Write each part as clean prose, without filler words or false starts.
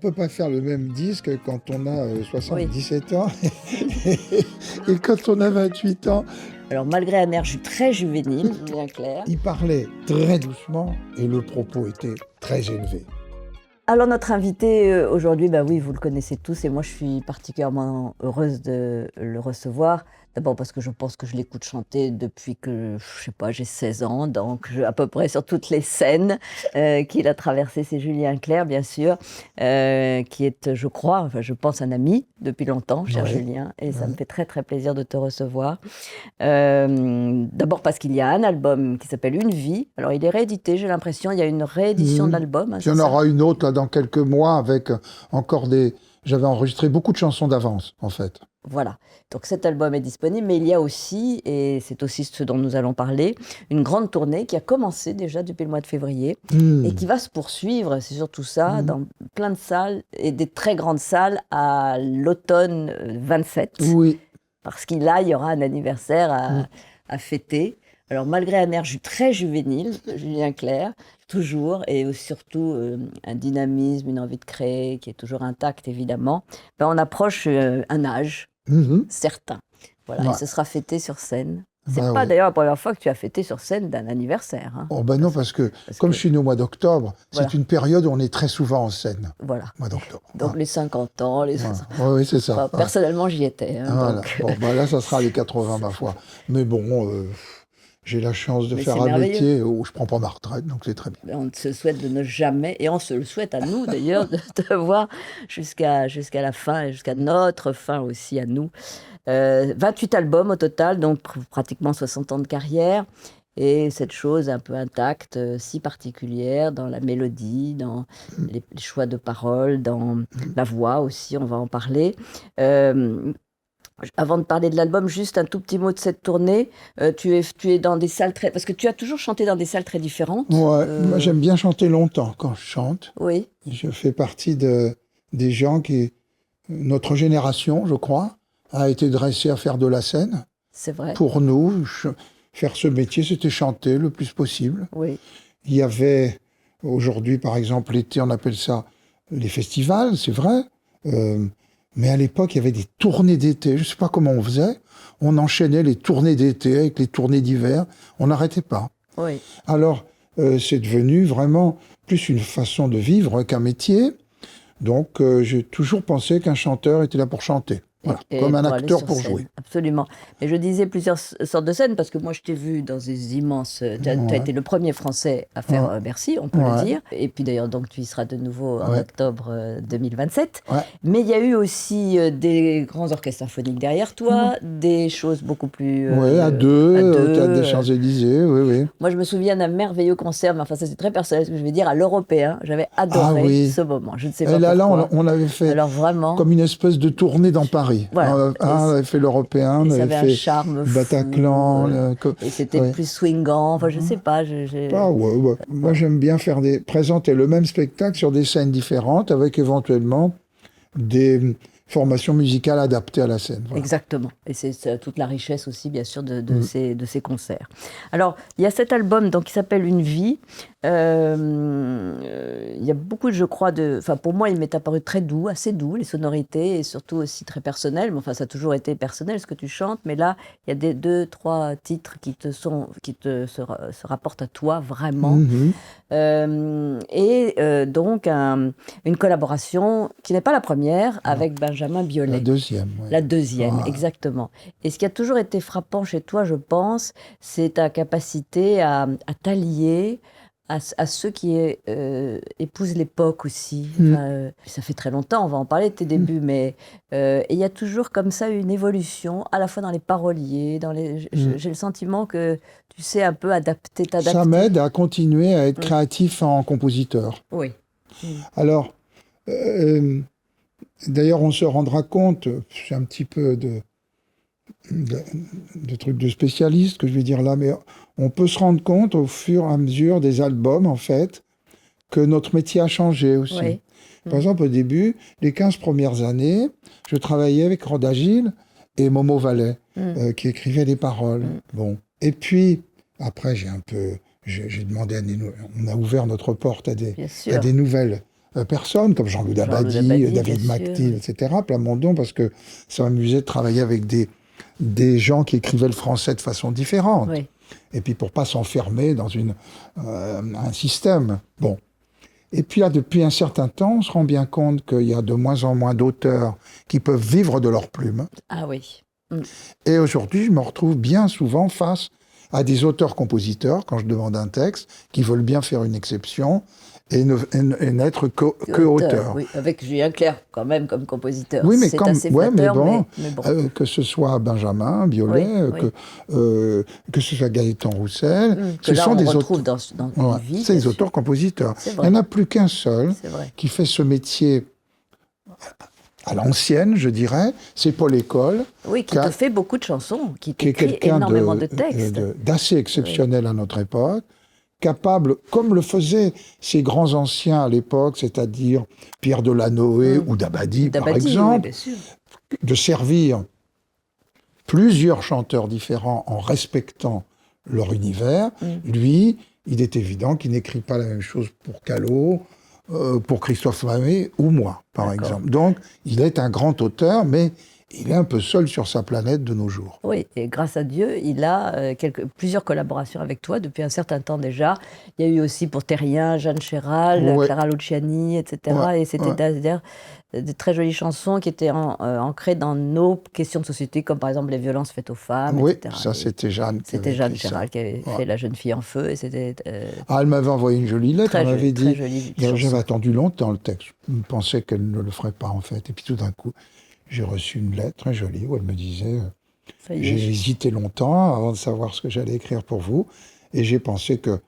peut pas faire le même disque quand on a 77 Oui. ans et quand on a 28 ans. Alors, malgré un air très juvénile, bien clair. Il parlait très doucement et le propos était très élevé. Alors, notre invité aujourd'hui, bah oui, vous le connaissez tous et moi, je suis particulièrement heureuse de le recevoir. D'abord parce que je pense que je l'écoute chanter depuis que, je sais pas, j'ai 16 ans, donc à peu près sur toutes les scènes qu'il a traversées. C'est Julien Clerc, bien sûr, qui est, je crois, enfin, je pense, un ami depuis longtemps, cher Julien, et ça me fait très, très plaisir de te recevoir. D'abord parce qu'il y a un album qui s'appelle Une vie. Alors, il est réédité, j'ai l'impression, il y a une réédition de l'album. Hein, il y en aura une autre là, dans quelques mois avec encore des... J'avais enregistré beaucoup de chansons d'avance, en fait. Voilà, donc cet album est disponible, mais il y a aussi, et c'est aussi ce dont nous allons parler, une grande tournée qui a commencé déjà depuis le mois de février et qui va se poursuivre, c'est surtout ça, dans plein de salles et des très grandes salles à l'automne 27. Oui. Parce qu'il là, il y aura un anniversaire à fêter. Alors malgré un air très juvénile, Julien Clerc, toujours, et surtout un dynamisme, une envie de créer qui est toujours intacte évidemment, ben, on approche un âge certain. Voilà, et ce sera fêté sur scène. C'est pas d'ailleurs la première fois que tu as fêté sur scène d'un anniversaire. Hein. Oh ben non, parce que comme je suis né au mois d'octobre, c'est une période où on est très souvent en scène. Voilà. Mois d'octobre. Donc les 50 ans, les 60 ans. Oui, c'est ça. Enfin, personnellement, j'y étais. Hein, voilà. donc... Bon, ben là, ça sera les 80, ma foi. Mais bon, j'ai la chance de faire un métier où je ne prends pas ma retraite, donc c'est très bien. On se souhaite de ne jamais, et on se le souhaite à nous d'ailleurs, de te voir jusqu'à la fin, et jusqu'à notre fin aussi à nous. 28 albums au total, donc pratiquement 60 ans de carrière. Et cette chose un peu intacte, si particulière, dans la mélodie, dans les choix de paroles, dans la voix aussi, on va en parler. Avant de parler de l'album, juste un tout petit mot de cette tournée. Tu es dans des salles très... Parce que tu as toujours chanté dans des salles très différentes. Ouais, moi j'aime bien chanter longtemps quand je chante. Oui. Je fais partie des gens qui... Notre génération, je crois, a été dressée à faire de la scène. C'est vrai. Pour nous, faire ce métier, c'était chanter le plus possible. Oui. Il y avait, aujourd'hui par exemple, l'été, on appelle ça les festivals, c'est vrai. Mais à l'époque, il y avait des tournées d'été. Je ne sais pas comment on faisait. On enchaînait les tournées d'été avec les tournées d'hiver. On n'arrêtait pas. Oui. Alors, c'est devenu vraiment plus une façon de vivre qu'un métier. Donc, j'ai toujours pensé qu'un chanteur était là pour chanter. Voilà, comme un acteur pour jouer. Absolument. Mais je disais plusieurs sortes de scènes, parce que moi, je t'ai vu dans des immenses... Tu as été le premier Français à faire Bercy, on peut le dire. Et puis d'ailleurs, donc, tu y seras de nouveau en octobre 2027. Mais il y a eu aussi des grands orchestres symphoniques derrière toi, des choses beaucoup plus... oui, à deux, au Théâtre des Champs-Élysées, oui. Moi, je me souviens d'un merveilleux concert, mais enfin, ça c'est très personnel, ce que je vais dire, à l'Européen. J'avais adoré ce moment. Je ne sais pas pourquoi. Là, on avait fait comme une espèce de tournée dans Paris. Voilà. On avait fait l'Européen, on avait fait un charme Bataclan. Et c'était plus swingant, enfin je sais pas. Moi j'aime bien présenter le même spectacle sur des scènes différentes avec éventuellement des formations musicales adaptées à la scène. Voilà. Exactement. Et c'est toute la richesse aussi, bien sûr, de ces concerts. Alors, il y a cet album donc, qui s'appelle Une vie. Il y a beaucoup, je crois, pour moi, il m'est apparu très doux, assez doux, les sonorités, et surtout aussi très personnel. Mais enfin, ça a toujours été personnel, ce que tu chantes. Mais là, il y a des 2-3 titres qui se rapportent à toi, vraiment. Donc, une collaboration qui n'est pas la première, avec Benjamin Biolay. La deuxième. Oui. La deuxième, exactement. Et ce qui a toujours été frappant chez toi, je pense, c'est ta capacité à t'allier à ceux qui épousent l'époque aussi. Enfin, ça fait très longtemps, on va en parler de tes débuts, mais il y a toujours comme ça une évolution, à la fois dans les paroliers, j'ai le sentiment que tu sais un peu t'adapter. Ça m'aide à continuer à être créatif en compositeur. Oui. Alors, d'ailleurs, on se rendra compte, c'est un petit peu de trucs de spécialistes que je vais dire là, mais on peut se rendre compte au fur et à mesure des albums, en fait, que notre métier a changé aussi. Oui. Par exemple, au début, les 15 premières années, je travaillais avec Rhoda Gilles et Momo Vallet, qui écrivaient des paroles. Bon. Et puis, après, j'ai demandé on a ouvert notre porte à des nouvelles personnes, comme Jean-Loup Dabadi, David McTeal, etc. Plamondon, parce que ça m'amusait de travailler avec des gens qui écrivaient le français de façon différente. Oui. Et puis pour pas s'enfermer dans un système. Bon. Et puis là, depuis un certain temps, on se rend bien compte qu'il y a de moins en moins d'auteurs qui peuvent vivre de leur plume. Ah oui. Et aujourd'hui, je me retrouve bien souvent face à des auteurs-compositeurs, quand je demande un texte, qui veulent bien faire une exception et n'être que auteur. Oui, avec Julien Clerc, quand même, comme compositeur. Oui, mais c'est assez flatteur, mais bon. Que ce soit Benjamin Biolay, que ce soit Gaëtan Roussel, ce sont des auteurs. C'est des auteurs-compositeurs. Il n'y en a plus qu'un seul qui fait ce métier à l'ancienne, je dirais, c'est Paul École. Oui, qui te fait beaucoup de chansons, qui écrit énormément de textes. D'assez exceptionnel à notre époque, capable, comme le faisaient ces grands anciens à l'époque, c'est-à-dire Pierre Delanoë ou Dabadi, par exemple, de servir plusieurs chanteurs différents en respectant leur univers. Lui, il est évident qu'il n'écrit pas la même chose pour Callot, pour Christophe Maé ou moi, par exemple. Donc, il est un grand auteur, mais il est un peu seul sur sa planète de nos jours. Oui, et grâce à Dieu, il a plusieurs collaborations avec toi depuis un certain temps déjà. Il y a eu aussi pour Terrien, Jeanne Chéral, Clara Luciani, etc. Et c'était d'ailleurs de très jolies chansons qui étaient ancrées dans nos questions de société, comme par exemple les violences faites aux femmes, etc. Oui, ça c'était Jeanne. C'était Jeanne Chéral qui avait fait La jeune fille en feu. Et c'était, elle m'avait envoyé une jolie lettre, elle m'avait dit... J'avais attendu longtemps le texte, je pensais qu'elle ne le ferait pas en fait. Et puis tout d'un coup, j'ai reçu une lettre très jolie où elle me disait j'ai hésité longtemps avant de savoir ce que j'allais écrire pour vous, et j'ai pensé que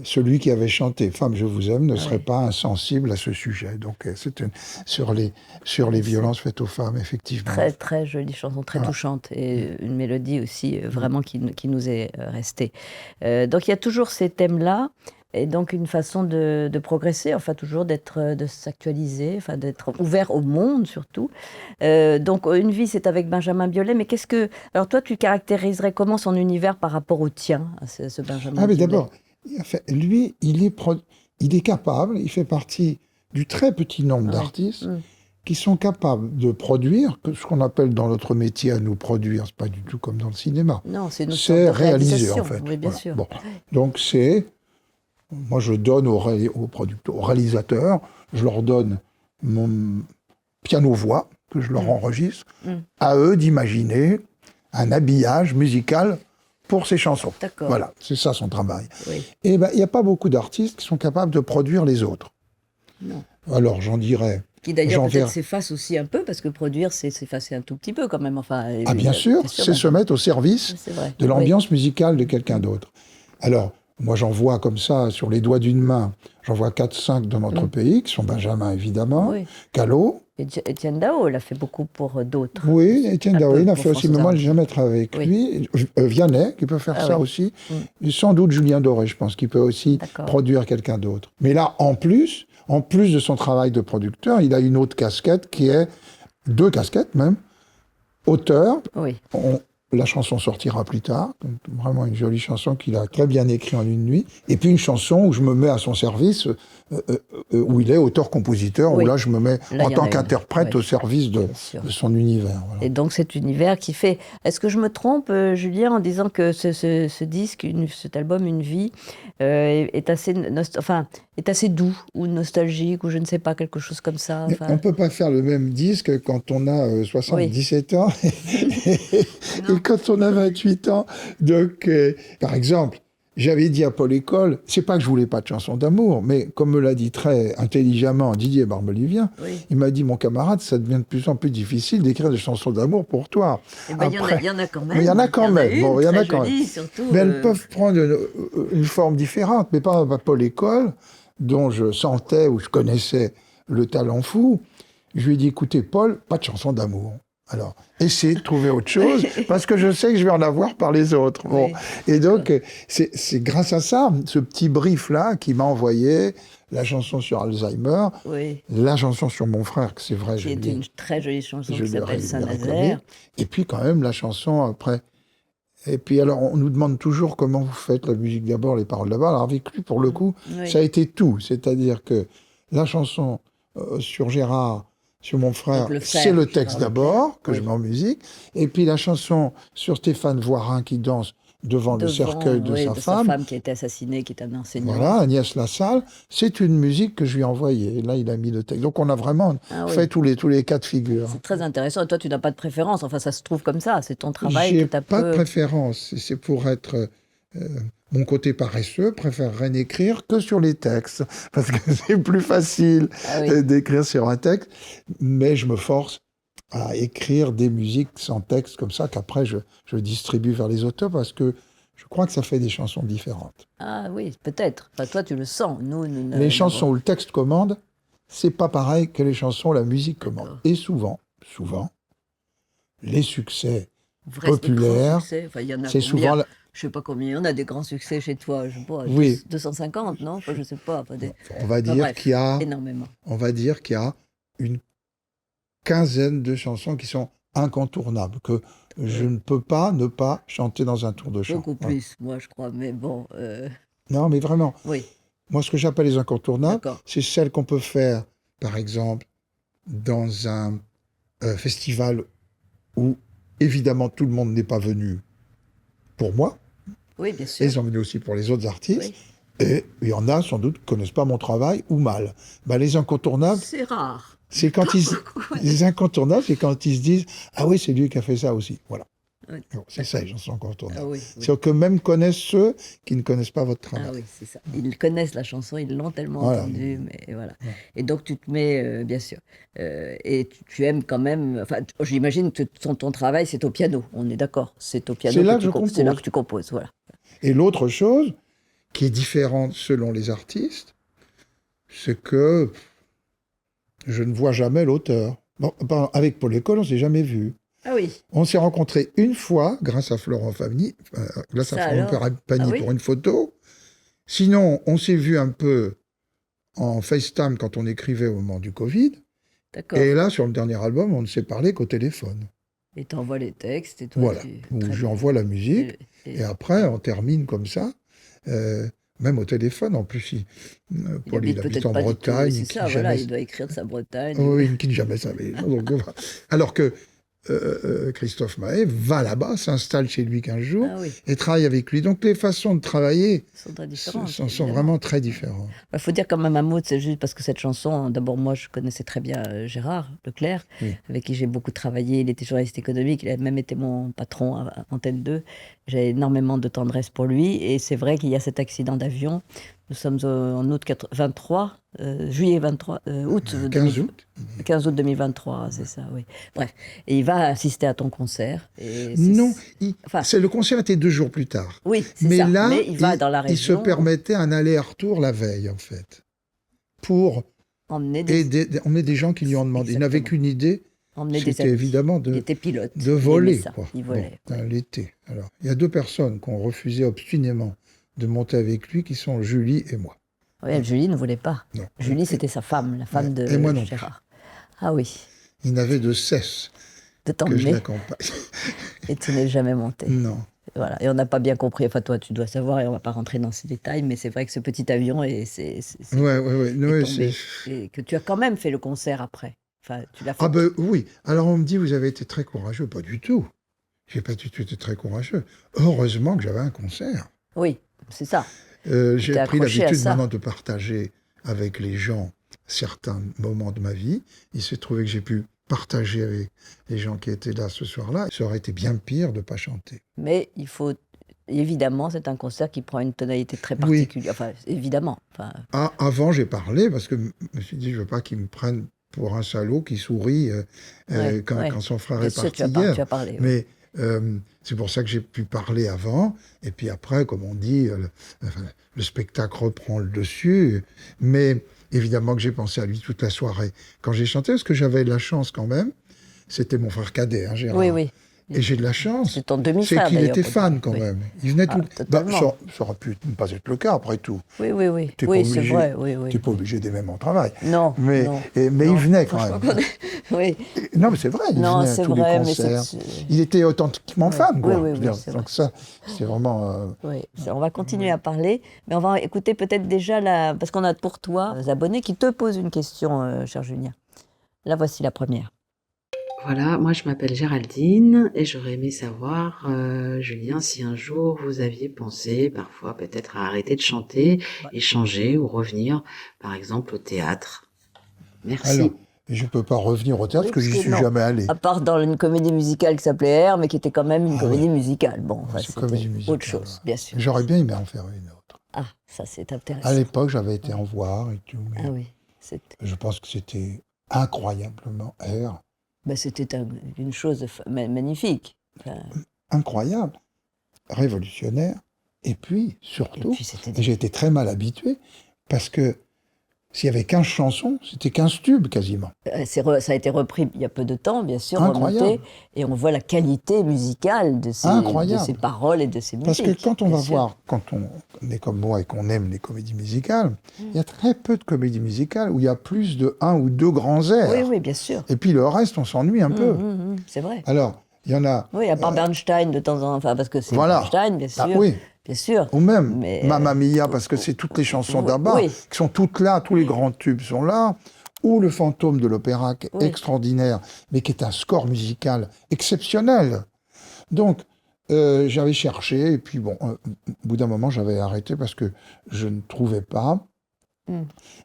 celui qui avait chanté « Femme, je vous aime » ne serait pas insensible à ce sujet. Donc c'est sur les violences faites aux femmes, effectivement. Très, très jolie chanson, très touchante, et une mélodie aussi vraiment qui nous est restée. Donc il y a toujours ces thèmes-là, et donc une façon de progresser, enfin toujours de s'actualiser, enfin d'être ouvert au monde surtout. Donc Une vie, c'est avec Benjamin Biolay, mais alors toi tu caractériserais comment son univers par rapport au tien, ce Benjamin Biolay? Mais d'abord, lui, il est capable, il fait partie du très petit nombre d'artistes qui sont capables de produire, ce qu'on appelle dans notre métier à nous produire, c'est pas du tout comme dans le cinéma. Non, c'est réaliser en fait. Oui, bien sûr. Bon. Donc moi je donne aux producteurs, aux réalisateurs, je leur donne mon piano-voix, que je leur enregistre, à eux d'imaginer un habillage musical pour ces chansons. Voilà, c'est ça son travail. Oui. Et il n'y a pas beaucoup d'artistes qui sont capables de produire les autres. Non. Alors j'en dirais... Qui d'ailleurs peut-être s'efface aussi un peu, parce que produire, c'est s'effacer un tout petit peu quand même. Enfin, bien sûr, c'est se mettre au service de l'ambiance musicale de quelqu'un d'autre. Alors, moi j'en vois comme ça, sur les doigts d'une main, j'en vois 4-5 dans notre pays, qui sont Benjamin évidemment, Callot. Et Étienne Dao, il a fait beaucoup pour d'autres. Oui, Étienne Dao, il a fait aussi, mais moi je n'ai jamais travaillé avec lui. Vianney, qui peut faire ça aussi. Et sans doute Julien Doré, je pense, qui peut aussi produire quelqu'un d'autre. Mais là, en plus de son travail de producteur, il a une autre casquette qui est, 2 casquettes même, auteur. Oui. La chanson sortira plus tard, vraiment une jolie chanson qu'il a très bien écrite en une nuit. Et puis une chanson où je me mets à son service, où il est auteur-compositeur, où là je me mets en tant qu'interprète au service de son univers. Voilà. Et donc cet univers qui fait... Est-ce que je me trompe, Julien, en disant que ce disque, cet album, Une vie, est assez doux, ou nostalgique, ou je ne sais pas, quelque chose comme ça. Enfin... On ne peut pas faire le même disque quand on a 77 ans et quand on a 28 ans. Donc, par exemple, j'avais dit à Paul École, c'est pas que je voulais pas de chansons d'amour, mais comme me l'a dit très intelligemment Didier Barbelivien, il m'a dit, mon camarade, ça devient de plus en plus une d'écrire des chansons d'amour pour toi. Il y en a quand même. Mais il y en a quand même. Bon, il y en a quand même. Surtout, mais elles peuvent prendre une forme différente. Mais par exemple, Paul École, dont je sentais ou je connaissais le talent fou, je lui ai dit, écoutez, Paul, pas de chansons d'amour. Alors, essayez de trouver autre chose, parce que je sais que je vais en avoir par les autres. Bon. Et donc, c'est grâce à ça, ce petit brief-là, qui m'a envoyé la chanson sur Alzheimer, la chanson sur mon frère, que c'est vrai, qui est une très jolie chanson qui s'appelle Saint-Nazaire. Et puis quand même la chanson après. Et puis alors, on nous demande toujours comment vous faites la musique d'abord, les paroles d'abord. Alors avec lui, pour le coup, ça a été tout. C'est-à-dire que la chanson sur Gérard, sur mon frère, Donc, c'est le texte d'abord, que oui. je mets en musique. Et puis la chanson sur Stéphane Voirin qui danse devant le cercueil de sa femme. Sa femme qui a été assassinée, qui est un enseignant. Voilà, Agnès Lassalle, c'est une musique que je lui ai envoyée. Et là, il a mis le texte. Donc on a vraiment fait tous les cas de figure. C'est très intéressant. Et toi, tu n'as pas de préférence. Enfin, ça se trouve comme ça. C'est ton travail. J'ai pas de préférence. C'est pour être... mon côté paresseux préférerait n'écrire que sur les textes, parce que c'est plus facile d'écrire sur un texte, mais je me force à écrire des musiques sans texte, comme ça, qu'après je distribue vers les auteurs, parce que je crois que ça fait des chansons différentes. Ah oui, peut-être. Enfin, toi, tu le sens. Les chansons où le texte commande, c'est pas pareil que les chansons où la musique commande. Et souvent, les succès populaires, c'est souvent... Je ne sais pas combien il y en a des grands succès chez toi, je sais pas, 250, non? Enfin, je ne sais pas. On va dire qu'il y a énormément. On va dire qu'il y a une quinzaine de chansons qui sont incontournables, que je ne peux pas ne pas chanter dans un tour de chant. Beaucoup plus, moi je crois, mais bon... Non, mais vraiment. Oui. Moi, ce que j'appelle les incontournables, c'est celles qu'on peut faire, par exemple, dans un festival où, évidemment, tout le monde n'est pas venu pour moi. Oui, bien sûr. Ils sont venus aussi pour les autres artistes. Oui. Et il y en a, sans doute, qui ne connaissent pas mon travail ou mal. Ben, les incontournables... C'est rare. C'est quand les incontournables, c'est quand ils se disent « Ah oui, c'est lui qui a fait ça aussi. » Voilà. Oui. Bon, c'est ça, les chansons incontournables. Ah oui, C'est que même connaissent ceux qui ne connaissent pas votre travail. Ah oui, c'est ça. Ils connaissent la chanson, ils l'ont tellement entendue, mais voilà. Ouais. Et donc tu te mets, bien sûr, et tu aimes quand même... Enfin, j'imagine que ton travail, c'est au piano, on est d'accord. C'est au piano c'est là que tu composes, voilà. Et l'autre chose, qui est différente selon les artistes, c'est que je ne vois jamais l'auteur. Bon, avec Paul École, on ne s'est jamais vu. Ah oui. On s'est rencontrés une fois, grâce à Florent Pagny, pour une photo. Sinon, on s'est vu un peu en FaceTime quand on écrivait au moment du Covid. D'accord. Et là, sur le dernier album, on ne s'est parlé qu'au téléphone. Et tu envoies les textes. Et toi, voilà, où j'envoie la musique. Et après, on termine comme ça. Même au téléphone, en plus, Paul, il habite en Bretagne. C'est ça, voilà, il doit écrire de sa Bretagne. Oui, il ne quitte jamais sa maison. Alors que Christophe Maé va là-bas, s'installe chez lui 15 jours et travaille avec lui. Donc les façons de travailler sont vraiment très différentes. Il faut dire quand même un mot, c'est juste parce que cette chanson, d'abord moi je connaissais très bien Gérard Leclerc, avec qui j'ai beaucoup travaillé, il était journaliste économique, il a même été mon patron à Antenne 2. J'ai énormément de tendresse pour lui et c'est vrai qu'il y a cet accident d'avion. Nous sommes en août 23, juillet 23, août 15 août 2023, c'est ça, oui. Bref, et il va assister à ton concert. Non, le concert était 2 jours plus tard. Oui, c'est ça. Là, mais il va dans la région. Il se permettait un aller-retour la veille, en fait, pour emmener des gens qui lui ont demandé. Exactement. Il n'avait qu'une idée. C'était évidemment il était pilote. De voler. Il volait. L'été. Alors, il y a 2 personnes qui ont refusé obstinément de monter avec lui, qui sont Julie et moi. Oui, Julie ne voulait pas. Non. Julie, c'était sa femme, la femme de Gérard. Ah oui. Il n'avait de cesse que je l'accompagne. Et tu n'es jamais monté. Non. Voilà. Et on n'a pas bien compris, enfin toi tu dois savoir, et on ne va pas rentrer dans ces détails, mais c'est vrai que ce petit avion est tombé. Et que tu as quand même fait le concert après. Enfin, tu l'as fait. Ah ben oui. Alors on me dit, vous avez été très courageux. Pas du tout. Je n'ai pas du tout été très courageux. Heureusement que j'avais un concert. Oui, c'est ça. J'ai pris l'habitude maintenant de partager avec les gens certains moments de ma vie. Il s'est trouvé que j'ai pu partager avec les gens qui étaient là ce soir-là. Ça aurait été bien pire de ne pas chanter. Mais il faut... Évidemment, c'est un concert qui prend une tonalité très particulière. Oui. Enfin, évidemment. Enfin... Avant, j'ai parlé parce que je me suis dit, je ne veux pas qu'ils me prennent pour un salaud qui sourit quand son frère est parti hier. Tu as parlé, mais c'est pour ça que j'ai pu parler avant. Et puis après, comme on dit, le spectacle reprend le dessus. Mais évidemment que j'ai pensé à lui toute la soirée. Quand j'ai chanté, parce que j'avais de la chance quand même, c'était mon frère cadet, Gérard. Oui. Et j'ai de la chance. C'est ton C'est demi-frère, qu'il d'ailleurs. était fan, quand même. Il venait tout... totalement. Ça aurait pu ne pas être le cas, après tout. Oui. T'es Oui, pas c'est obligé, vrai, oui. t'es pas obligé d'aimer mon travail. Non, Mais non. il venait, quand même. Oui. Non, mais c'est vrai, il venait à tous les concerts. Il était authentiquement fan, quoi. Oui, donc ça, c'est vraiment... Oui, on va continuer à parler, mais on va écouter peut-être déjà parce qu'on a pour toi des abonnés qui te posent une question, cher Julien. Là, voici la première. Voilà, moi je m'appelle Géraldine et j'aurais aimé savoir, Julien, si un jour vous aviez pensé parfois peut-être à arrêter de chanter et changer ou revenir par exemple au théâtre. Merci. Alors, je ne peux pas revenir au théâtre parce que j'y suis jamais allé. À part dans une comédie musicale qui s'appelait R, mais qui était quand même une comédie musicale. Bon, c'est comédie musicale, autre chose, bien sûr. J'aurais bien aimé en faire une autre. Ah, ça c'est intéressant. À l'époque, j'avais été en voir et tout. Mais ah oui, je pense que c'était incroyablement R. Ben, c'était une chose magnifique. Enfin... Incroyable, révolutionnaire. Et puis, surtout, j'ai été très mal habitué parce que s'il y avait 15 chansons, c'était 15 tubes quasiment. Ça a été repris il y a peu de temps, bien sûr, remonté, et on voit la qualité musicale de ces paroles et de ces musiques. Parce que quand on va voir, quand on est comme moi et qu'on aime les comédies musicales, il y a très peu de comédies musicales où il y a plus de 1 ou 2 grands airs. Oui, bien sûr. Et puis le reste, on s'ennuie un peu. C'est vrai. Alors, il y en a... Oui, à part Bernstein de temps en temps, enfin, parce que c'est Bernstein, bien sûr. Ah, oui. Bien sûr. Ou même Mamma Mia, parce que c'est toutes les chansons d'Abba qui sont toutes là, tous les grands tubes sont là. Ou Le Fantôme de l'Opéra, qui est extraordinaire, mais qui est un score musical exceptionnel. Donc, j'avais cherché, et puis bon, au bout d'un moment, j'avais arrêté parce que je ne trouvais pas.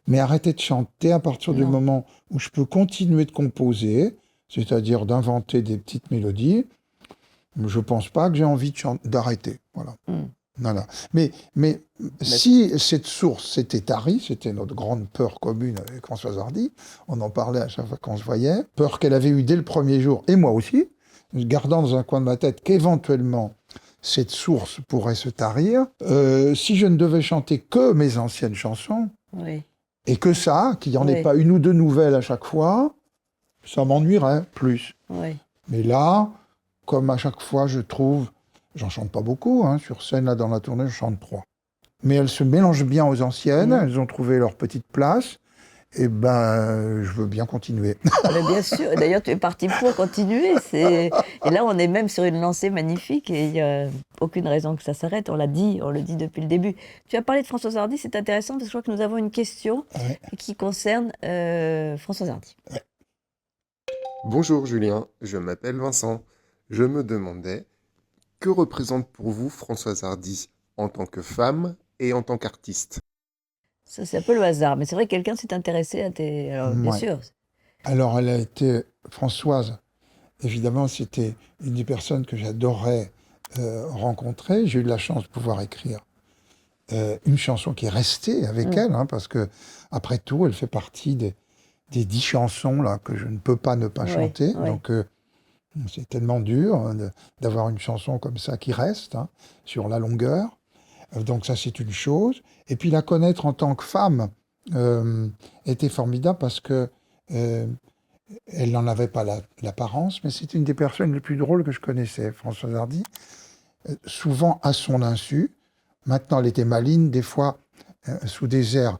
Mais arrêter de chanter à partir du moment où je peux continuer de composer, c'est-à-dire d'inventer des petites mélodies, je ne pense pas que j'ai envie d'arrêter. Voilà. Voilà. Mais si cette source s'était tarie, c'était notre grande peur commune avec Françoise Hardy, on en parlait à chaque fois qu'on se voyait, peur qu'elle avait eue dès le premier jour, et moi aussi, gardant dans un coin de ma tête qu'éventuellement cette source pourrait se tarir, si je ne devais chanter que mes anciennes chansons, et que ça, qu'il n'y en ait pas une ou deux nouvelles à chaque fois, ça m'ennuierait plus. Mais là, comme à chaque fois, je trouve... J'en chante pas beaucoup, hein, sur scène, là, dans la tournée, je chante 3. Mais elles se mélangent bien aux anciennes, elles ont trouvé leur petite place, et ben, je veux bien continuer. Mais bien sûr, d'ailleurs, tu es parti pour continuer. Et là, on est même sur une lancée magnifique, et il n'y a aucune raison que ça s'arrête, on le dit depuis le début. Tu as parlé de Françoise Hardy, c'est intéressant, parce que je crois que nous avons une question qui concerne Françoise Hardy. Bonjour Julien, je m'appelle Vincent. Je me demandais... Que représente pour vous Françoise Hardy en tant que femme et en tant qu'artiste? Ça, c'est un peu le hasard, mais c'est vrai que quelqu'un s'est intéressé à tes... Alors, bien sûr. Alors, elle a été... Françoise, évidemment, c'était une des personnes que j'adorais rencontrer. J'ai eu de la chance de pouvoir écrire une chanson qui est restée avec elle, hein, parce que, après tout, elle fait partie des 10 chansons là, que je ne peux pas ne pas chanter. Donc... c'est tellement dur d'avoir une chanson comme ça qui reste sur la longueur. Donc ça, c'est une chose. Et puis la connaître en tant que femme était formidable parce que elle n'en avait pas l'apparence, mais c'est une des personnes les plus drôles que je connaissais, Françoise Hardy. Souvent à son insu. Maintenant, elle était maligne, des fois sous des airs.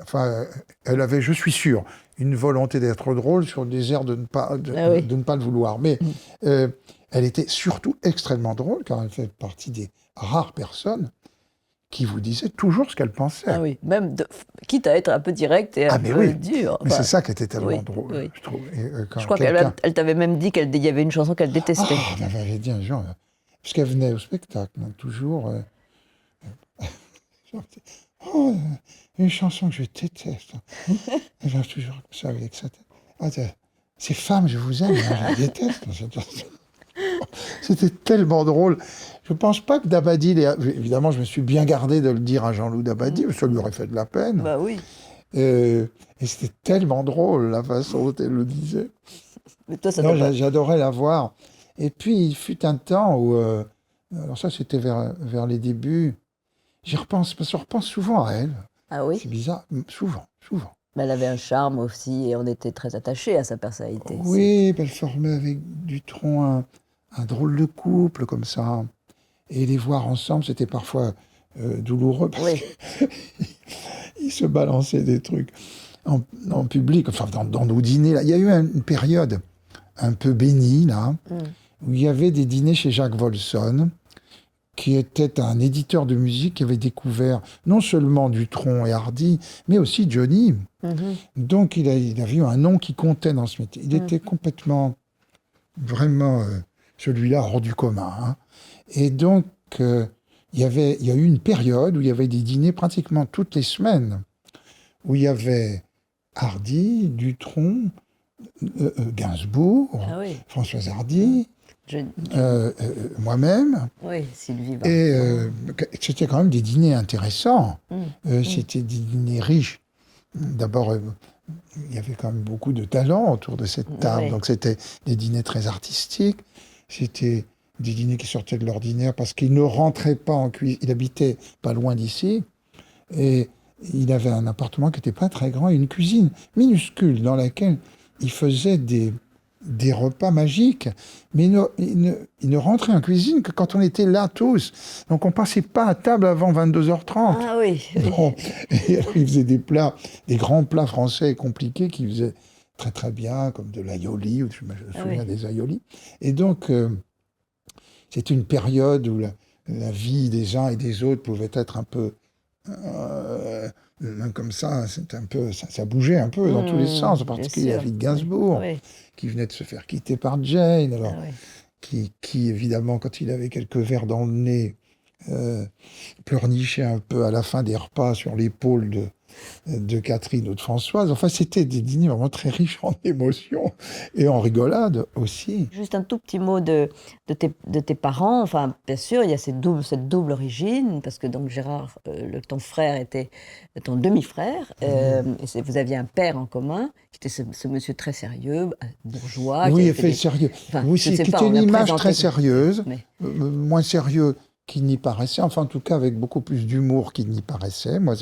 Enfin, elle avait, je suis sûr, une volonté d'être drôle sur des airs de ne pas le vouloir. Mais elle était surtout extrêmement drôle, car elle fait partie des rares personnes qui vous disaient toujours ce qu'elle pensait. Ah oui, même quitte à être un peu direct et un peu dur. Mais c'est ça qui était tellement drôle, je trouve. Je crois qu'elle t'avait même dit qu'il y avait une chanson qu'elle détestait. Elle m'avait dit un jour, parce qu'elle venait au spectacle, toujours... une chanson que je déteste. Elle a toujours comme ça avec sa tête. Ces femmes, je vous aime, je les déteste. C'était tellement drôle. Je ne pense pas que Dabadi... Évidemment, je me suis bien gardé de le dire à Jean-Loup Dabadi, ça lui aurait fait de la peine. Bah oui. Et c'était tellement drôle, la façon dont elle le disait. Mais toi, ça j'adorais la voir. Et puis, il fut un temps où... alors ça, c'était vers les débuts. J'y repense, parce qu'on repense souvent à elle. Ah oui? C'est bizarre, souvent. Mais elle avait un charme aussi, et on était très attachés à sa personnalité. Oui, elle formait avec Dutronc un drôle de couple comme ça. Et les voir ensemble, c'était parfois douloureux parce qu'ils se balançaient des trucs en public, enfin dans nos dîners. Là. Il y a eu une période un peu bénie, là, où il y avait des dîners chez Jacques Wolfson, qui était un éditeur de musique qui avait découvert non seulement Dutronc et Hardy, mais aussi Johnny. Donc il avait eu un nom qui comptait dans ce métier. Il était complètement, vraiment, celui-là hors du commun. Hein. Et donc, il y a eu une période où il y avait des dîners pratiquement toutes les semaines, où il y avait Hardy, Dutronc, Gainsbourg, Françoise Hardy, moi-même. Oui, Sylvie. Et c'était quand même des dîners intéressants. C'était des dîners riches. D'abord, il y avait quand même beaucoup de talent autour de cette table. Donc c'était des dîners très artistiques. C'était des dîners qui sortaient de l'ordinaire parce qu'il ne rentrait pas en cuisine. Il habitait pas loin d'ici. Et il avait un appartement qui n'était pas très grand et une cuisine minuscule dans laquelle il faisait des repas magiques. Mais il ne rentrait en cuisine que quand on était là tous. Donc on ne passait pas à table avant 22h30. Ah oui. Bon. Et alors il faisait des plats, des grands plats français compliqués qu'il faisait très très bien, comme de l'aïoli, je me souviens des aïolis. Et donc, c'était une période où la vie des uns et des autres pouvait être un peu comme ça, ça bougeait un peu dans tous les sens, en particulier la vie de Gainsbourg, qui venait de se faire quitter par Jane, alors, qui évidemment, quand il avait quelques verres dans le nez, pleurnichait un peu à la fin des repas sur l'épaule de Catherine ou de Françoise. Enfin, c'était des dîners vraiment très riches en émotions et en rigolade aussi. Juste un tout petit mot de tes parents. Enfin, bien sûr, il y a cette double origine, parce que donc Gérard, ton frère était ton demi-frère, et vous aviez un père en commun, qui était ce monsieur très sérieux, bourgeois. Oui, il fait sérieux. Enfin, oui, qui était une image très sérieuse, moins sérieux qu'il n'y paraissait, enfin en tout cas avec beaucoup plus d'humour qu'il n'y paraissait. Moi,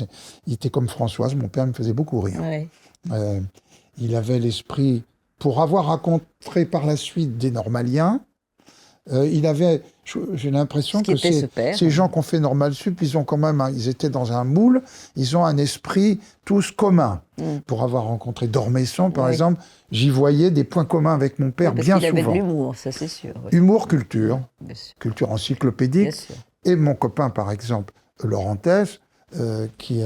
il était comme Françoise, mon père me faisait beaucoup rire. Il avait l'esprit, pour avoir rencontré par la suite des normaliens, il avait, j'ai l'impression que ces gens qui ont fait Normal Sup, ils étaient dans un moule, ils ont un esprit tous commun. Pour avoir rencontré Dormesson, par exemple, j'y voyais des points communs avec mon père bien souvent. Il avait de l'humour, ça c'est sûr. Humour, culture encyclopédique. Et mon copain, par exemple, Laurent Tess, qui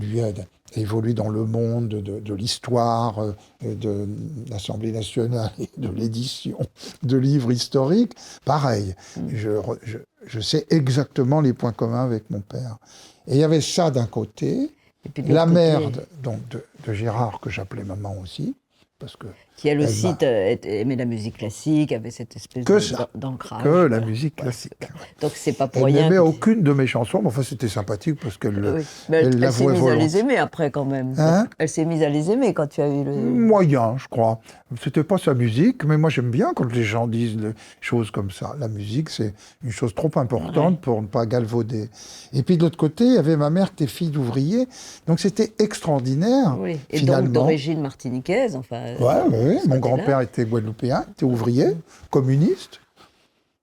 lui a évolué dans le monde de l'histoire, de l'Assemblée nationale et de l'édition de livres historiques, pareil. Je sais exactement les points communs avec mon père. Et il y avait ça d'un côté, la mère de Gérard, que j'appelais maman aussi, parce que qui elle aussi aimait la musique classique, avait cette espèce d'ancrage. Que la musique classique. Donc c'est pas pour rien. Elle n'aimait aucune de mes chansons, mais enfin c'était sympathique parce qu'elle elle s'est mise à les aimer après quand même. Hein? Elle s'est mise à les aimer quand tu as eu le... Moyen, je crois. C'était pas sa musique, mais moi j'aime bien quand les gens disent des choses comme ça. La musique, c'est une chose trop importante pour ne pas galvauder. Et puis de l'autre côté, il y avait ma mère qui était fille d'ouvrier, donc c'était extraordinaire. Oui. Et finalement. donc d'origine martiniquaise, enfin... Oui. Mon grand-père était guadeloupéen, était ouvrier, communiste.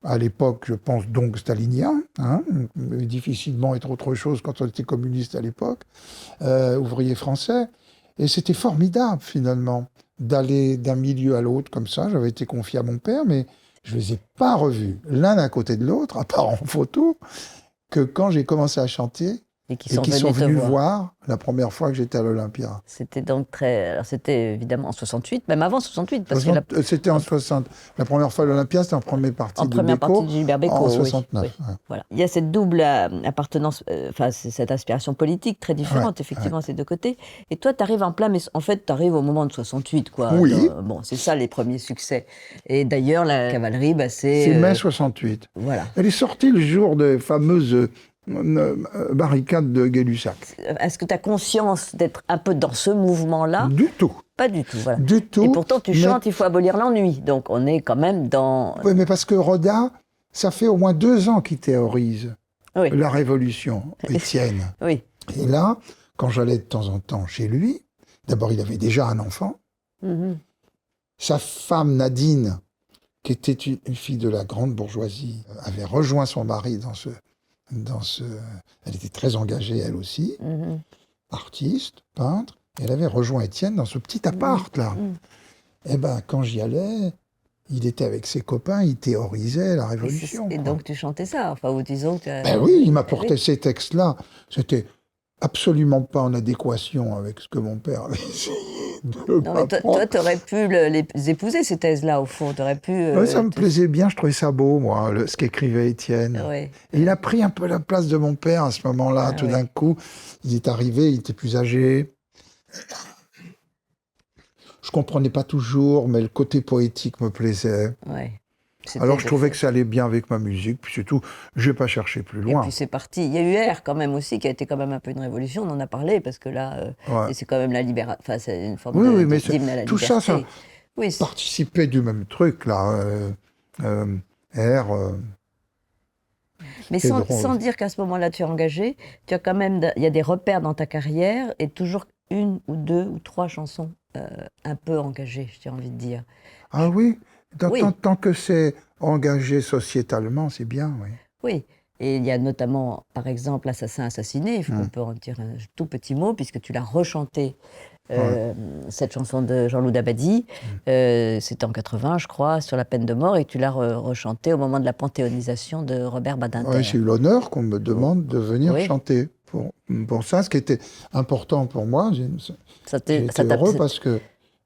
À l'époque, je pense donc stalinien. Difficilement être autre chose quand on était communiste à l'époque. Ouvrier français. Et c'était formidable, finalement, d'aller d'un milieu à l'autre comme ça. J'avais été confié à mon père, mais je ne les ai pas revus l'un à côté de l'autre, à part en photo, que quand j'ai commencé à chanter. Et qui sont venus voir la première fois que j'étais à l'Olympia. C'était donc c'était évidemment en 68, même avant 68. C'était en 60. La première fois à l'Olympia, c'était en première partie de Gilbert Bécaud. En 69. Oui. Voilà. Il y a cette double appartenance, cette aspiration politique très différente, effectivement, ces deux côtés. Et toi, tu arrives en plein, mais en fait, tu arrives au moment de 68, quoi. Oui. C'est ça, les premiers succès. Et d'ailleurs, la cavalerie, c'est mai 68. Voilà. Elle est sortie le jour des fameuses... barricade de Gay-Lussac. Est-ce que tu as conscience d'être un peu dans ce mouvement-là ? Du tout. Pas du tout, voilà. Du tout. Et pourtant, tu chantes, il faut abolir l'ennui. Donc, on est quand même dans... Oui, mais parce que Roda, ça fait au moins 2 ans qu'il théorise la Révolution, Étienne. Oui. Et là, quand j'allais de temps en temps chez lui, d'abord, il avait déjà un enfant. Sa femme, Nadine, qui était une fille de la grande bourgeoisie, avait rejoint son mari elle était très engagée, elle aussi, artiste, peintre. Elle avait rejoint Étienne dans ce petit appart-là. Et ben, quand j'y allais, il était avec ses copains, il théorisait la Révolution. Et donc, tu chantais ça, enfin, ou disons que... Ben oui, il m'apportait ces textes-là. C'était absolument pas en adéquation avec ce que mon père avait essayé de Non, mais toi, tu aurais pu les épouser, ces thèses-là, au fond. T'aurais pu... ça me plaisait bien, je trouvais ça beau, moi, ce qu'écrivait Étienne. Ouais. Et il a pris un peu la place de mon père à ce moment-là. Tout d'un coup, il est arrivé, il était plus âgé. Je comprenais pas toujours, mais le côté poétique me plaisait. Ouais. Alors je trouvais que ça allait bien avec ma musique, puis c'est tout. Je n'ai pas cherché plus loin. Et puis c'est parti. Il y a eu R quand même aussi, qui a été quand même un peu une révolution, on en a parlé, parce que là, et c'est quand même la libération, enfin c'est une forme d'hymne à la tout liberté. Ça participait du même truc, là. R... Mais sans dire qu'à ce moment-là tu es engagé, tu as quand même, il y a des repères dans ta carrière, et toujours une ou deux ou trois chansons un peu engagées, j'ai envie de dire. Ah oui, tant que c'est engagé sociétalement, c'est bien, oui. Oui, et il y a notamment, par exemple, Assassin assassiné, il faut qu'on peut en dire un tout petit mot, puisque tu l'as rechanté, cette chanson de Jean-Loup Dabadi, c'était en 80, je crois, sur la peine de mort, et tu l'as rechantée au moment de la panthéonisation de Robert Badinter. Oui, j'ai eu l'honneur qu'on me demande de venir chanter pour ça, ce qui était important pour moi. J'étais heureux parce que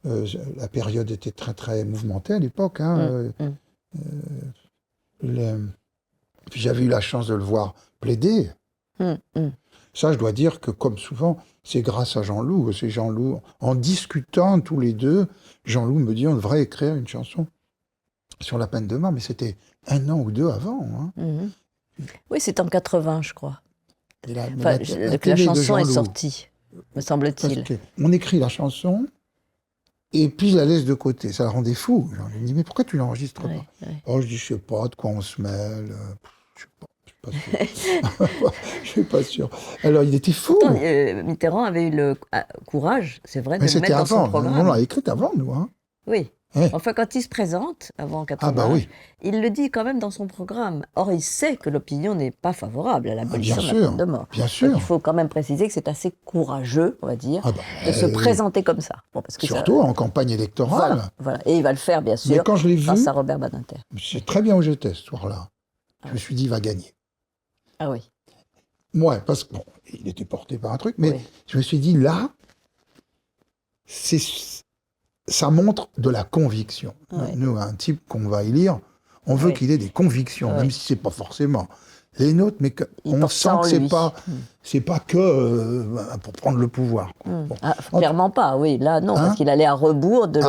la période était très, très mouvementée à l'époque. Puis j'avais eu la chance de le voir plaider. Ça, je dois dire que, comme souvent, c'est grâce à Jean-Loup. C'est Jean-Loup, en discutant tous les deux, Jean-Loup me dit on devrait écrire une chanson sur la peine de mort, mais c'était 1 an ou 2 avant. Oui, c'est en 80, je crois. La chanson est sortie, me semble-t-il. On écrit la chanson, et puis je la laisse de côté. Ça la rendait fou. Je me dis, mais pourquoi tu l'enregistres pas ? Oh, je dis, je sais pas de quoi on se mêle. Je sais pas. Je suis pas sûr. Alors, il était fou. Pourtant, Mitterrand avait eu le courage, c'est vrai, de le mettre dans son programme. On l'a écrit avant, nous. Oui. Enfin, quand il se présente, avant 80, il le dit quand même dans son programme. Or, il sait que l'opinion n'est pas favorable à l'abolition de la peine de mort. Bien sûr. Donc, il faut quand même préciser que c'est assez courageux, on va dire, de se présenter comme ça. Parce que surtout en campagne électorale. Voilà. Et il va le faire, bien sûr, quand je l'ai grâce vu, à Robert Badinter. Je sais très bien où j'étais ce soir-là. Je me suis dit, il va gagner. Ah oui. Moi, parce que, il était porté par un truc, mais je me suis dit, là, ça montre de la conviction. Nous, un type qu'on va élire, on veut qu'il ait des convictions, même si c'est pas forcément les nôtres, mais on sent que c'est pas que pour prendre le pouvoir. Clairement pas, oui. Là, non, parce qu'il allait à rebours de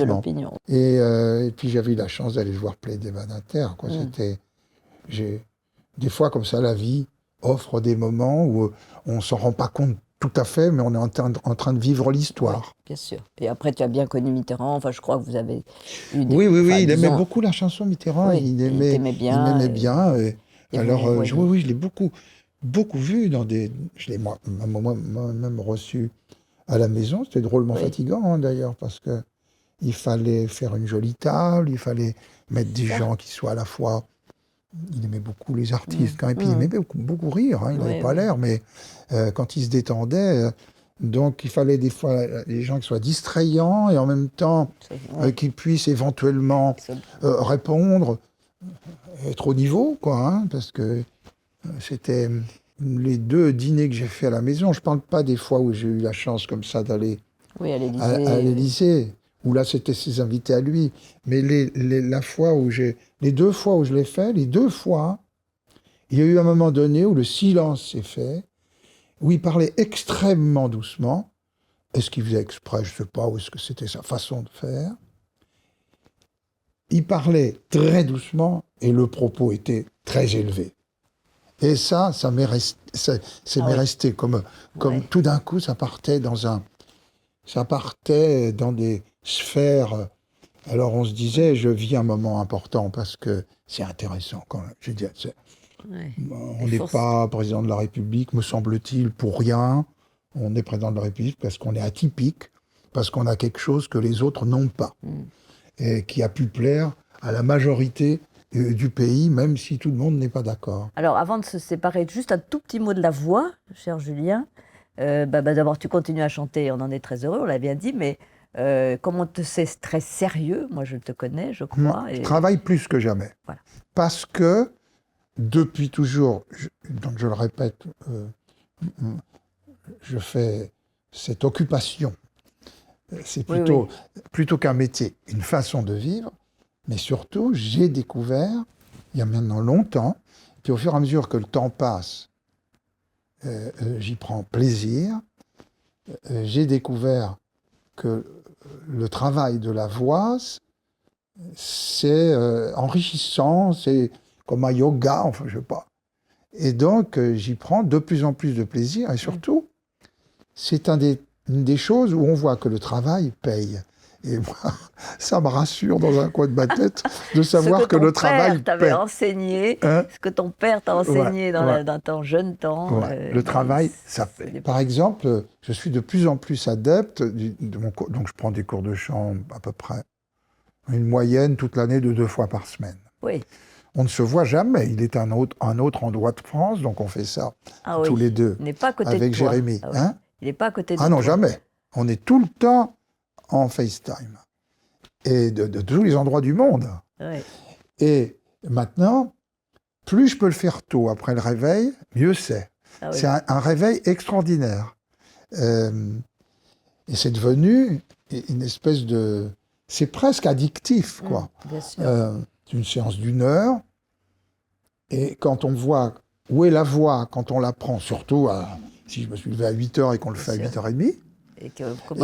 l'opinion. Et puis j'avais eu la chance d'aller le voir plaider Badinter. Des fois, comme ça, la vie offre des moments où on s'en rend pas compte tout à fait, mais on est en train de vivre l'histoire. Oui, bien sûr. Et après, tu as bien connu Mitterrand. Enfin, je crois que vous avez eu des... Oui, il aimait beaucoup la chanson Mitterrand. Il aimait bien. Alors, je l'ai beaucoup vu dans des... Je l'ai moi-même reçu à la maison. C'était drôlement fatigant, d'ailleurs, parce que il fallait faire une jolie table, il fallait mettre des gens qui soient à la fois... Il aimait beaucoup les artistes, et puis il aimait beaucoup rire, il n'avait pas l'air, mais quand il se détendait, donc il fallait des fois les gens qui soient distrayants et en même temps qu'ils puissent éventuellement répondre, être au niveau, parce que c'était les 2 dîners que j'ai fait à la maison. Je ne parle pas des fois où j'ai eu la chance comme ça d'aller à l'Élysée. Où là, c'était ses invités à lui. Mais les 2 fois où je l'ai fait, les 2 fois, il y a eu un moment donné où le silence s'est fait, où il parlait extrêmement doucement. Est-ce qu'il faisait exprès, je ne sais pas, ou est-ce que c'était sa façon de faire ? Il parlait très doucement et le propos était très élevé. Et ça m'est resté comme tout d'un coup, ça partait dans des sphères. Alors on se disait, je vis un moment important parce que c'est intéressant quand même. Je dis, on n'est pas président de la République, me semble-t-il, pour rien. On est président de la République parce qu'on est atypique, parce qu'on a quelque chose que les autres n'ont pas, et qui a pu plaire à la majorité du pays, même si tout le monde n'est pas d'accord. Alors, avant de se séparer, juste un tout petit mot de la voix, cher Julien. D'abord, tu continues à chanter, on en est très heureux, on l'a bien dit, mais comme on te sait très sérieux, moi je te connais, je crois. Je travaille plus que jamais. Voilà. Parce que, depuis toujours, donc je le répète, je fais cette occupation. C'est plutôt qu'un métier, une façon de vivre. Mais surtout, j'ai découvert, il y a maintenant longtemps, puis au fur et à mesure que le temps passe, j'y prends plaisir. J'ai découvert que le travail de la voix, c'est enrichissant, c'est comme un yoga, enfin je sais pas. Et donc j'y prends de plus en plus de plaisir, et surtout, c'est une des choses où on voit que le travail paye. Et moi, ça me rassure dans un coin de ma tête de savoir que le travail paye. Enseigné, ce que ton père t'a enseigné dans ton jeune temps. Le travail, ça paye. Par exemple, je suis de plus en plus adepte, donc je prends des cours de chant à peu près, une moyenne toute l'année de 2 fois par semaine. Oui. On ne se voit jamais. Il est un autre endroit de France, donc on fait ça tous les deux. Il n'est pas à côté avec de toi. Jérémy. Il n'est pas à côté de toi. Ah non, jamais. On est tout le temps en FaceTime. Et de tous les endroits du monde. Oui. Et maintenant, plus je peux le faire tôt après le réveil, mieux c'est. Ah oui. C'est un réveil extraordinaire. Et c'est devenu une espèce de... C'est presque addictif, quoi. Bien sûr. C'est une séance d'1 heure. Et quand on voit où est la voix, quand on la prend, surtout si je me suis levé à 8h et qu'on le fait à 8h30, eh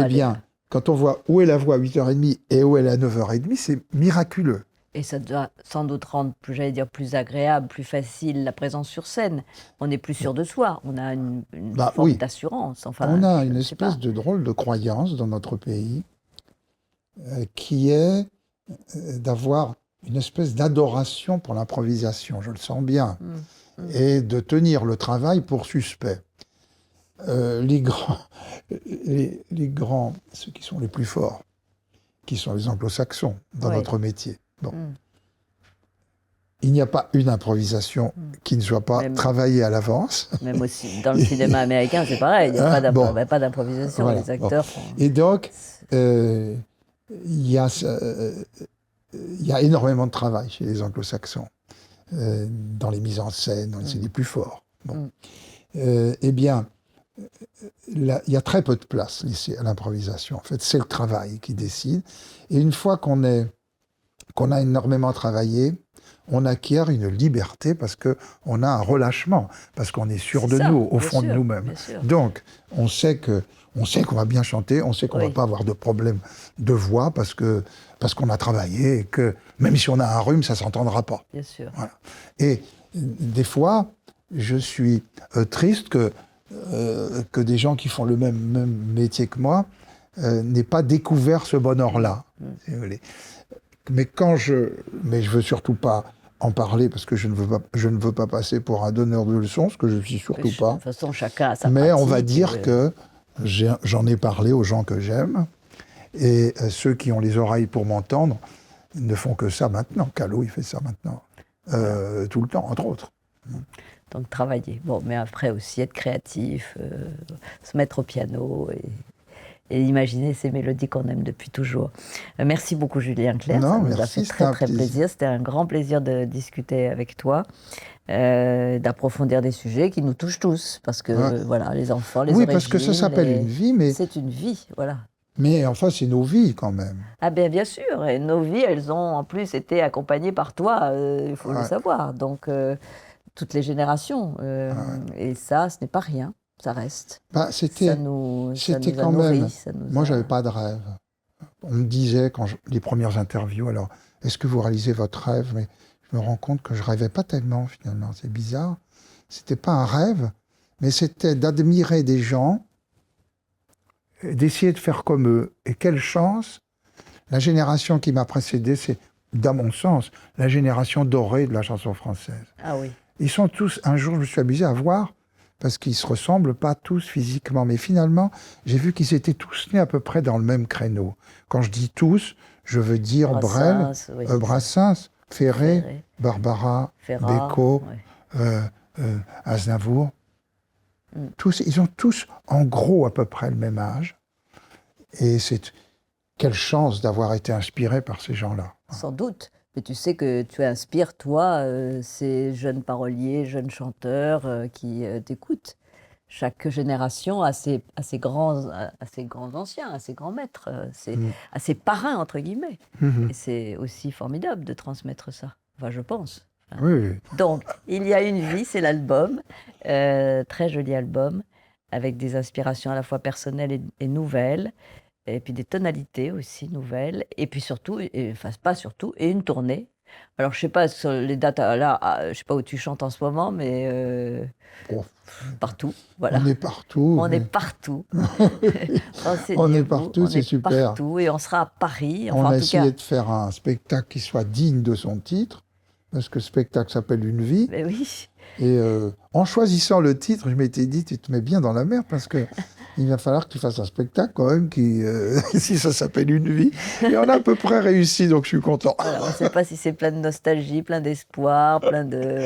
bien, quand on voit où est la voix à 8h30 et où elle est à 9h30, c'est miraculeux. Et ça doit sans doute rendre, j'allais dire, plus agréable, plus facile la présence sur scène. On est plus sûr de soi, on a une forme d'assurance. Enfin, on a une espèce de drôle de croyance dans notre pays qui est d'avoir une espèce d'adoration pour l'improvisation, je le sens bien, et de tenir le travail pour suspect. Les grands, ceux qui sont les plus forts, qui sont les anglo-saxons dans notre métier. Bon. Il n'y a pas une improvisation qui ne soit pas travaillée à l'avance. Même aussi, dans le cinéma américain, c'est pareil, il n'y a pas d'improvisation, les acteurs font... Et donc, il y a énormément de travail chez les anglo-saxons, dans les mises en scène, c'est les plus forts. Bon. Eh bien, il y a très peu de place laissée à l'improvisation. En fait, c'est le travail qui décide. Et une fois qu'on a énormément travaillé, on acquiert une liberté parce qu'on a un relâchement, parce qu'on est sûr de nous, au fond de nous-mêmes. Donc, on sait qu'on va bien chanter, on sait qu'on ne va pas avoir de problème de voix parce qu'on a travaillé et que même si on a un rhume, ça ne s'entendra pas. Bien sûr. Voilà. Et des fois, je suis triste que des gens qui font le même métier que moi n'aient pas découvert ce bonheur-là. Si vous voulez. Mais je veux surtout pas en parler parce que je ne veux pas passer pour un donneur de leçons, ce que je suis surtout pas. De toute façon, chacun a sa Mais pratique, on va dire que j'en ai parlé aux gens que j'aime et ceux qui ont les oreilles pour m'entendre ne font que ça maintenant. Callot, il fait ça maintenant. Tout le temps, entre autres. Donc travailler. Bon, mais après aussi être créatif, se mettre au piano et imaginer ces mélodies qu'on aime depuis toujours. Merci beaucoup Julien Clerc, ça nous a fait très plaisir. C'était un grand plaisir de discuter avec toi, d'approfondir des sujets qui nous touchent tous, parce que voilà, les enfants, les origines... Oui, parce que ça s'appelle une vie, mais... C'est une vie, voilà. Mais enfin, c'est nos vies quand même. Ah bien sûr, et nos vies, elles ont en plus été accompagnées par toi, il faut le savoir. Donc, toutes les générations. Et ça, ce n'est pas rien. Ça reste. C'était quand même... Moi, j'avais pas de rêve. On me disait, les premières interviews, alors, est-ce que vous réalisez votre rêve? Mais je me rends compte que je rêvais pas tellement, finalement. C'est bizarre. C'était pas un rêve, mais c'était d'admirer des gens, d'essayer de faire comme eux. Et quelle chance! La génération qui m'a précédé, c'est, dans mon sens, la génération dorée de la chanson française. Ah oui. Ils sont tous... Un jour, je me suis amusé à voir... parce qu'ils ne se ressemblent pas tous physiquement. Mais finalement, j'ai vu qu'ils étaient tous nés à peu près dans le même créneau. Quand je dis tous, je veux dire Brel, Brassens, Ferré, Barbara, Ferrat, Bécaud, ouais. Aznavour. Ils ont tous, en gros, à peu près le même âge. Et c'est quelle chance d'avoir été inspiré par ces gens-là. Sans doute. Mais tu sais que tu inspires, toi, ces jeunes paroliers, jeunes chanteurs qui t'écoutent. Chaque génération a ses grands anciens, a ses grands maîtres, a ses parrains, entre guillemets. Et c'est aussi formidable de transmettre ça. Enfin, je pense. Oui. Donc, Il y a une vie, c'est l'album. Très joli album, avec des inspirations à la fois personnelles et nouvelles. Et puis des tonalités aussi nouvelles, et puis surtout, enfin pas surtout, et une tournée. Alors je sais pas sur les dates là, je sais pas où tu chantes en ce moment, mais partout, voilà. On est partout. On est partout. On est partout, c'est super. Partout, et on sera à Paris. Enfin, on a essayé de faire un spectacle qui soit digne de son titre, parce que le spectacle s'appelle Une vie. Mais oui. Et en choisissant le titre, je m'étais dit, tu te mets bien dans la merde, parce que il va falloir que tu fasses un spectacle quand même qui, si ça s'appelle Une vie. Et on a à peu près réussi, donc je suis content. Alors, on ne sait pas si c'est plein de nostalgie, plein d'espoir, plein de...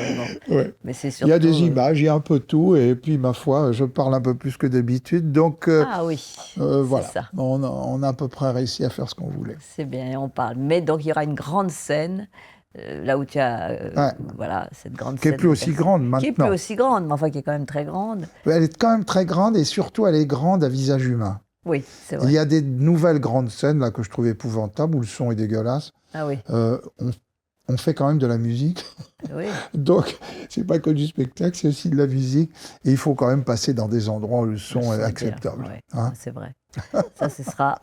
Bon. Ouais. Mais c'est surtout... Il y a des images, il y a un peu tout, et puis ma foi, je parle un peu plus que d'habitude, donc ah oui, voilà. ça. On a à peu près réussi à faire ce qu'on voulait. C'est bien, on parle. Mais donc il y aura une grande scène, là où tu as voilà, cette grande scène. Qui n'est plus aussi grande maintenant. Qui n'est plus aussi grande, mais enfin qui est quand même très grande. Elle est quand même très grande, et surtout elle est grande à visage humain. Oui, c'est vrai. Il y a des nouvelles grandes scènes là, que je trouve épouvantables, où le son est dégueulasse. Ah oui. On fait quand même de la musique. Oui. Donc, c'est pas que du spectacle, c'est aussi de la musique. Et il faut quand même passer dans des endroits où le son est acceptable. Ouais, hein, c'est vrai. Ça, ce sera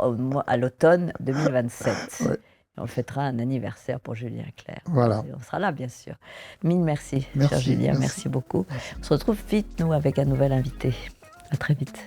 à l'automne 2027. Ouais. On fêtera un anniversaire pour Julien Clerc. Voilà. Et on sera là, bien sûr. Mille merci, Merci, cher Julien. merci. Merci beaucoup. On se retrouve vite, nous, avec un nouvel invité. À très vite.